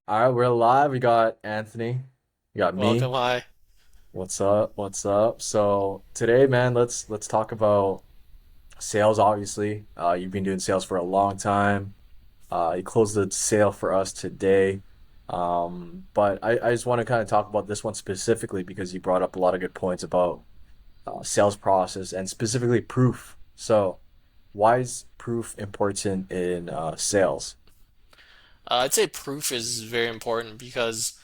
All right, we're live. We got Anthony. We got me. Welcome, hi. What's up? What's up? So today, man, let's talk about sales. Obviously, you've been doing sales for a long time. You closed the sale for us today. But I just want to kind of talk about this one specifically because you brought up a lot of good points about sales process and specifically proof. So, why is proof important in sales? I'd say proof is very important because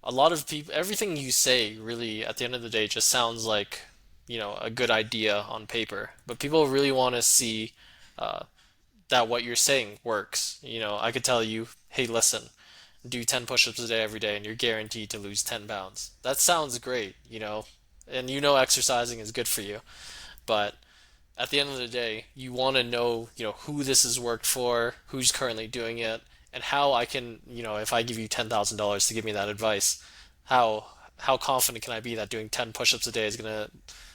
a lot of people, everything you say really at the end of the day just sounds like, a good idea on paper. But people really want to see uh, that what you're saying works. I could tell you, hey, listen, do 10 push-ups a day every day and you're guaranteed to lose 10 pounds. That sounds great. And exercising is good for you. But at the end of the day, you want to know, who this has worked for, who's currently doing it, and how I can, if I give you $10,000 to give me that advice, how how confident can I be that doing 10 push-ups a day is going to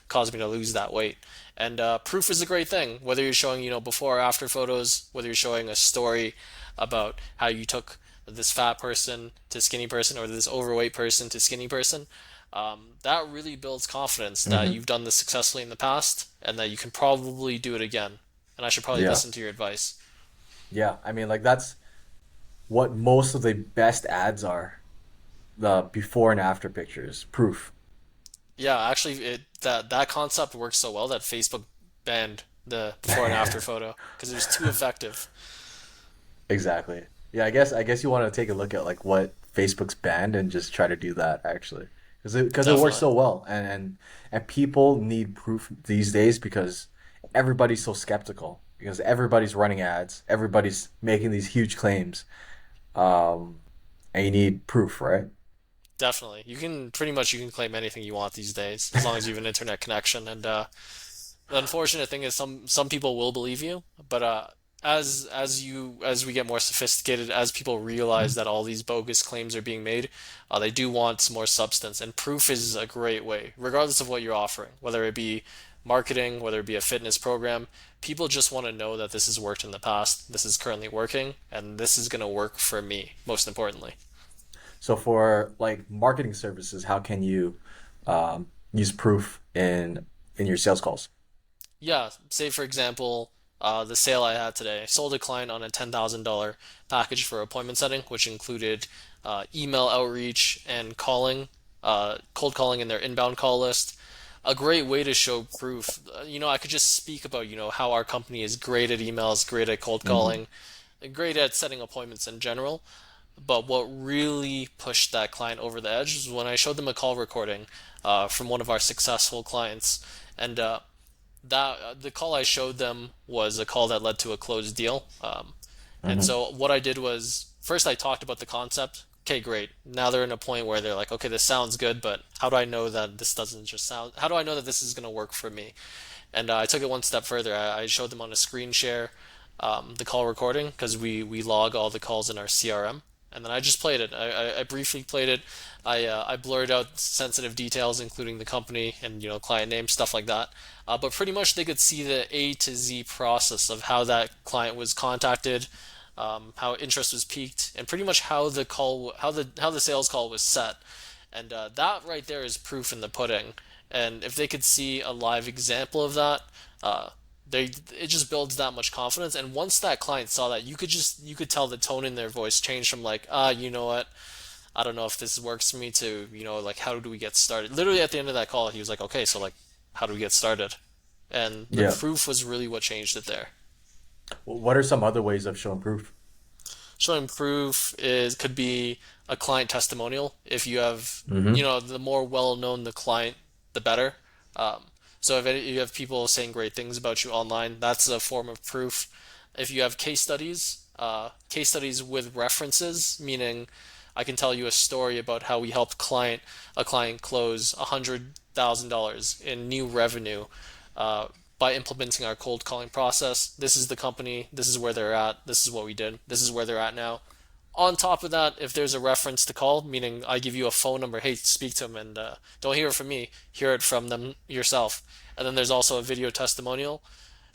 cause me to lose that weight? And proof is a great thing. Whether you're showing, before or after photos, whether you're showing a story about how you took this fat person to skinny person or this overweight person to skinny person, that really builds confidence that Hmm. you've done this successfully in the past and that you can probably do it again. And I should probably Yeah. listen to your advice. Yeah. I mean, like that's what most of the best ads are, the before and after pictures, proof. Yeah, actually, that concept works so well that Facebook banned the before and after photo because it was too effective. Exactly. Yeah, I guess you want to take a look at like what Facebook's banned and just try to do that actually. Because it works Definitely. so well and people need proof these days because everybody's so skeptical because everybody's running ads, everybody's making these huge claims. Um and you need proof, right? Definitely. You can claim anything you want these days as long as you have an internet connection. And the unfortunate thing is some people will believe you, but as we get more sophisticated, as people realize that all these bogus claims are being made, they do want some more substance, and proof is a great way, regardless of what you're offering, whether it be marketing, whether it be a fitness program. People just want to know that this has worked in the past, this is currently working, and this is going to work for me, most importantly. So for like marketing services, how can you use proof in your sales calls? Yeah, say for example, the sale I had today. I sold a client on a $10,000 package for appointment setting, which included email outreach and cold calling in their inbound call list. A great way to show proof. I could just speak about, how our company is great at emails, great at cold Hmm. calling, great at setting appointments in general. But what really pushed that client over the edge was when I showed them a call recording from one of our successful clients. And that the call I showed them was a call that led to a closed deal. And Hmm. so what I did was first I talked about the concept. Okay, great. Now they're in a point where they're like, okay, this sounds good, but how do I know that this doesn't just sound? How do I know that this is going to work for me? And I took it one step further. I showed them on a screen share the call recording because we log all the calls in our CRM. And then I just played it. I briefly played it. I blurred out sensitive details, including the company and client name, stuff like that. But pretty much they could see the A to Z process of how that client was contacted, how interest was piqued, and pretty much how the sales call was set. And that right there is proof in the pudding. And if they could see a live example of that, uh, it just builds that much confidence. And once that client saw that, you could tell the tone in their voice changed from like, you know what, I don't know if this works for me to, like, how do we get started? Literally at the end of that call, he was like, okay, so like, how do we get started? And the Yeah. proof was really what changed it there. What are some other ways of showing proof? Showing proof is could be a client testimonial. If you have, Hmm. the more well known the client, the better. Um, so if you have people saying great things about you online, that's a form of proof. If you have case studies with references, meaning I can tell you a story about how we helped a client close $100,000 in new revenue uh, by implementing our cold calling process. This is the company. This is where they're at. This is what we did. This is where they're at now. On top of that, if there's a reference to call, meaning I give you a phone number, hey, speak to them and don't hear it from me, hear it from them yourself. And then there's also a video testimonial.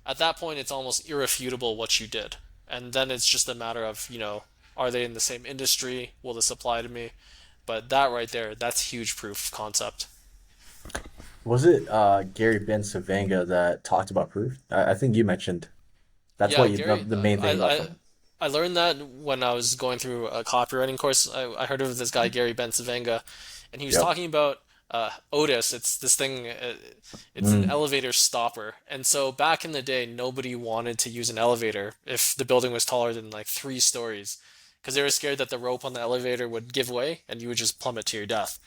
At that point, it's almost irrefutable what you did. And then it's just a matter of, Are they in the same industry? Will this apply to me? But that right there, that's huge proof of concept. Was it Gary Bencivenga that talked about proof? I think you mentioned that's Yeah, what Gary, the main thing you got I from. I learned that when I was going through a copywriting course. I heard of this guy Gary Bencivenga, and he was Yep. talking about Otis. It's this thing. It's an Mm, elevator stopper. And so back in the day, nobody wanted to use an elevator if the building was taller than like 3 stories, because they were scared that the rope on the elevator would give way and you would just plummet to your death.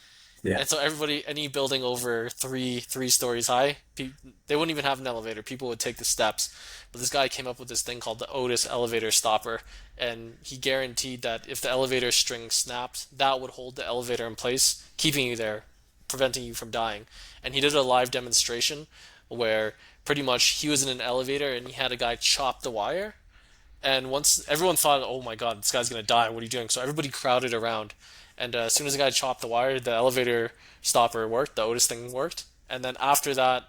yeah. And so everybody, any building over three stories high, they wouldn't even have an elevator. People would take the steps. But this guy came up with this thing called the Otis elevator stopper, and he guaranteed that if the elevator string snapped, that would hold the elevator in place, keeping you there, preventing you from dying. And he did a live demonstration where pretty much he was in an elevator and he had a guy chop the wire, and once everyone thought, "Oh my God, this guy's gonna die! What are you doing?" So everybody crowded around, and as soon as the guy chopped the wire, the elevator stopper worked. The Otis thing worked, and then after that,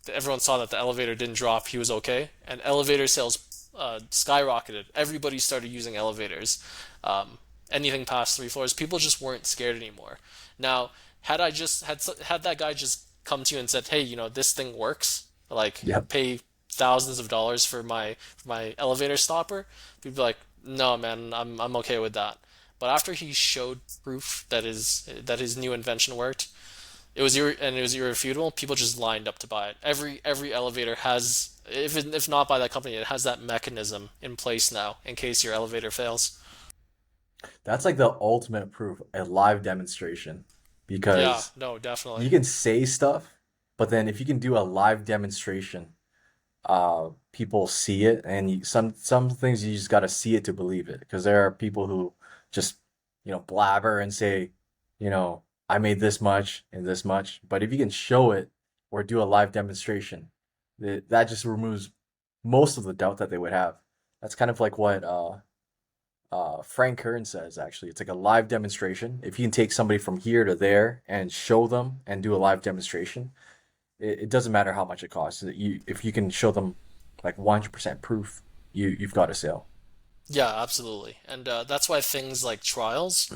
everyone saw that the elevator didn't drop. He was okay, and elevator sales skyrocketed. Everybody started using elevators. Anything past 3 floors, people just weren't scared anymore. Now, had I just had that guy just come to you and said, "Hey, this thing works. Like, Yep. pay thousands of dollars for my elevator stopper," people be like, "No, man, I'm okay with that." But after he showed proof that his new invention worked, it was irrefutable. People just lined up to buy it. Every elevator has, if not by that company, it has that mechanism in place now in case your elevator fails. That's like the ultimate proof, a live demonstration, Yeah, because no, you definitely. can say stuff, but then if you can do a live demonstration, people see it, and some things you just got to see it to believe it. Because there are people who just blabber and say, I made this much and this much, but if you can show it or do a live demonstration, that just removes most of the doubt that they would have. That's kind of like what Frank Kern says, actually. It's like a live demonstration. If you can take somebody from here to there and show them and do a live demonstration, it doesn't matter how much it costs. If you can show them like 100% proof, you've got a sale. Yeah, absolutely. And that's why things like trials,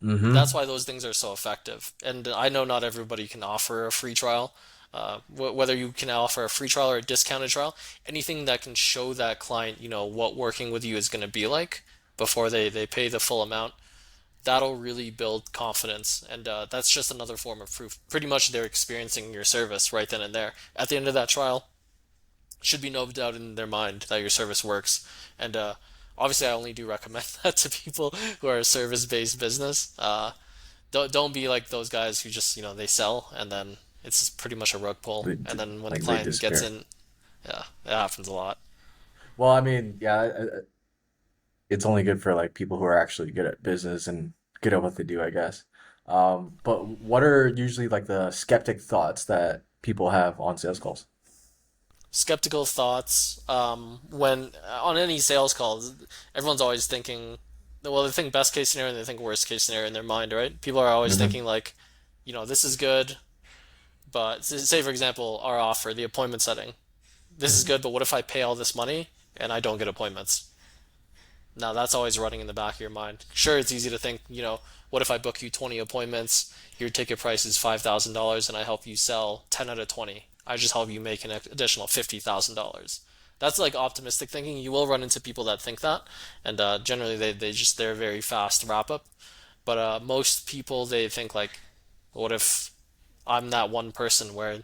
Mm-hmm. that's why those things are so effective. And I know not everybody can offer a free trial. Whether you can offer a free trial or a discounted trial, anything that can show that client, what working with you is going to be like before they pay the full amount, that'll really build confidence. And that's just another form of proof. Pretty much they're experiencing your service right then and there. At the end of that trial, should be no doubt in their mind that your service works. And obviously, I only do recommend that to people who are a service-based business. Don't be like those guys who just they sell and then it's pretty much a rug pull. And then when the Like they client gets disappear. in, yeah, it happens a lot. Well, I mean, yeah, it's only good for like people who are actually good at business and good at what they do, I guess. But what are usually like the skeptic thoughts that people have on sales calls? Skeptical thoughts when on any sales calls, everyone's always thinking, well, they think best case scenario and they think worst case scenario in their mind, right? People are always Mm-hmm. thinking like, this is good, but say for example, our offer, the appointment setting, this is good, but what if I pay all this money and I don't get appointments? Now that's always running in the back of your mind. Sure, it's easy to think, what if I book you 20 appointments, your ticket price is $5,000 and I help you sell 10 out of 20. I just help you make an additional $50,000. That's like optimistic thinking. You will run into people that think that, and generally they're very fast wrap up. But most people they think like, what if I'm that one person where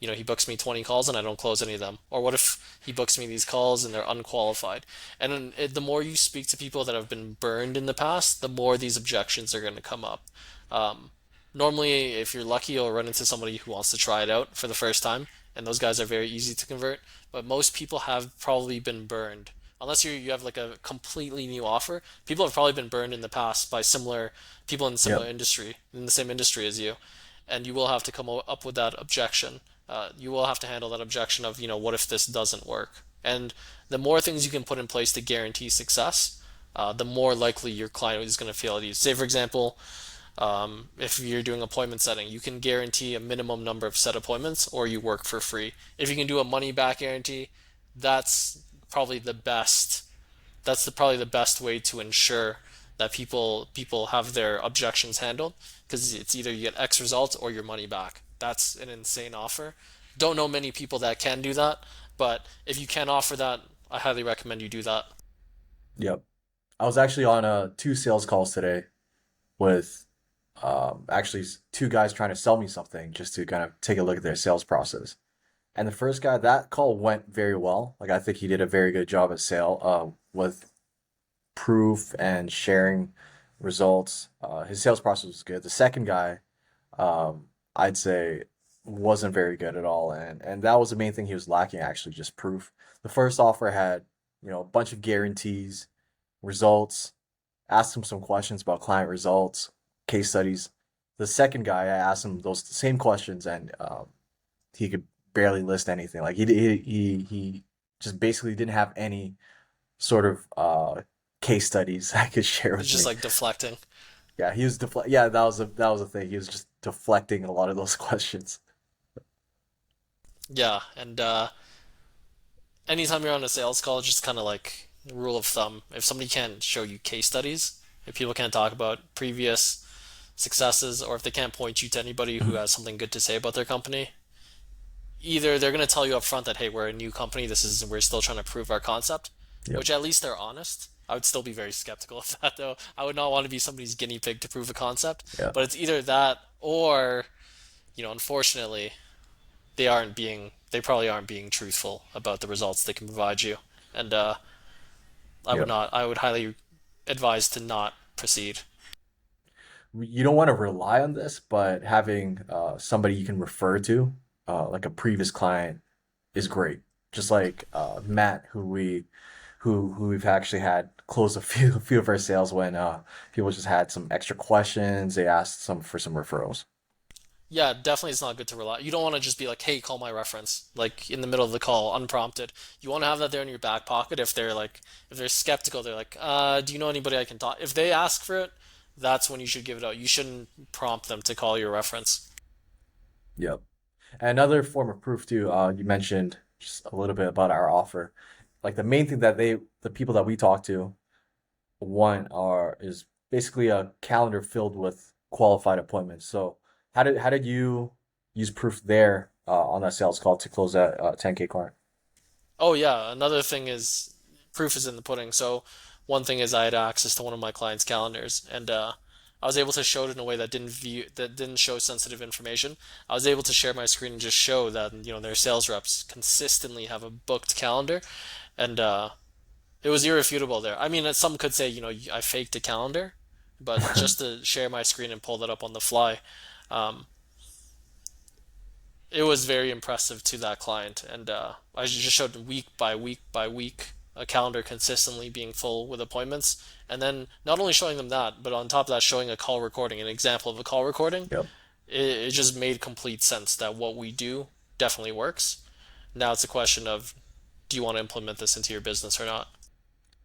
he books me 20 calls and I don't close any of them? Or what if he books me these calls and they're unqualified? And then the more you speak to people that have been burned in the past, the more these objections are going to come up. Um, Normally, if you're lucky, you'll run into somebody who wants to try it out for the first time, and those guys are very easy to convert. But most people have probably been burned. Unless you have like a completely new offer, people have probably been burned in the past by similar people in similar Yep. industry, in the same industry as you, and you will have to come up with that objection. You will have to handle that objection of, what if this doesn't work? And the more things you can put in place to guarantee success, the more likely your client is going to feel at ease. Say, for example, if you're doing appointment setting, you can guarantee a minimum number of set appointments or you work for free. If you can do a money back guarantee, that's probably the best That's probably the best way to ensure that people have their objections handled, because it's either you get X results or your money back. That's an insane offer. Don't know many people that can do that, but if you can offer that, I highly recommend you do that. Yep. I was actually on two sales calls today with actually two guys trying to sell me something just to kind of take a look at their sales process. And the first guy, that call went very well. Like I think he did a very good job at sale with proof and sharing results. His sales process was good. The second guy, I'd say, wasn't very good at all, and that was the main thing he was lacking, actually, just proof. The first offer had, a bunch of guarantees, results. Asked him some questions about client results, case studies. The second guy, I asked him those same questions, and he could barely list anything. Like he just basically didn't have any sort of case studies I could share It's with just me. like deflecting. Yeah, he was Yeah, that was a thing. He was just deflecting a lot of those questions. Yeah, and anytime you're on a sales call, it's just kind of like rule of thumb. If somebody can't show you case studies, if people can't talk about previous successes, or if they can't point you to anybody who has something good to say about their company, either they're going to tell you up front that, hey, we're a new company, we're still trying to prove our concept, Yep. which at least they're honest. I would still be very skeptical of that though. I would not want to be somebody's guinea pig to prove a concept. Yeah. But it's either that, or, unfortunately, they probably aren't being truthful about the results they can provide you. And Yep. I would highly advise to not proceed. You don't want to rely on this, but having somebody you can refer to, like a previous client, is great. Just like Matt, who we've actually had close a few of our sales when people just had some extra questions. They asked some referrals. Yeah, definitely it's not good to rely. You don't want to just be like, "Hey, call my reference," like in the middle of the call, unprompted. You want to have that there in your back pocket if they're skeptical, they're like, do you know anybody I can talk?" If they ask for it, that's when you should give it out. You shouldn't prompt them to call your reference. Yep. Another form of proof too. You mentioned just a little bit about our offer. Like the main thing that the people that we talk to want is basically a calendar filled with qualified appointments. So how did you use proof there on that sales call to close that 10K client? Oh yeah, another thing is proof is in the pudding. So one thing is I had access to one of my clients' calendars, and I was able to show it in a way that didn't show sensitive information. I was able to share my screen and just show that their sales reps consistently have a booked calendar, and it was irrefutable there. I mean, some could say I faked a calendar, but just to share my screen and pull that up on the fly, um, it was very impressive to that client, and I just showed week by week by week a calendar consistently being full with appointments, and then not only showing them that, but on top of that, showing a call recording, an example of a call recording. Yep, It just made complete sense that what we do definitely works. Now it's a question of, do you want to implement this into your business or not?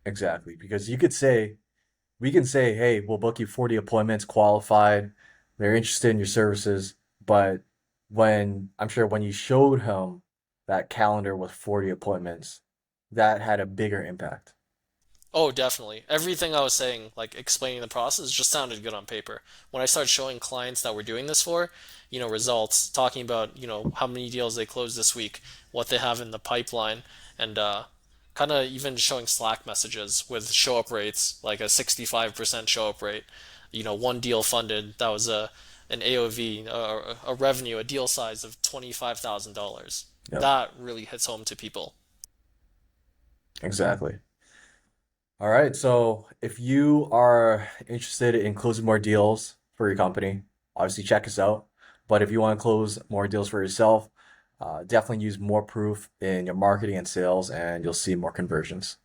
exactly. Because we can say, hey, we'll book you 40 appointments, qualified. They're interested in your services. But I'm sure when you showed him that calendar with 40 appointments, that had a bigger impact. Oh, definitely. Everything I was saying, like explaining the process, just sounded good on paper. When I started showing clients that we're doing this for, results, talking about, how many deals they closed this week, what they have in the pipeline, and kind of even showing Slack messages with show up rates, like a 65% show up rate. One deal funded, that was an AOV, a revenue, a deal size of $25,000. Yep, That really hits home to people. exactly. All right. So if you are interested in closing more deals for your company, obviously check us out. But if you want to close more deals for yourself, definitely use more proof in your marketing and sales, and you'll see more conversions.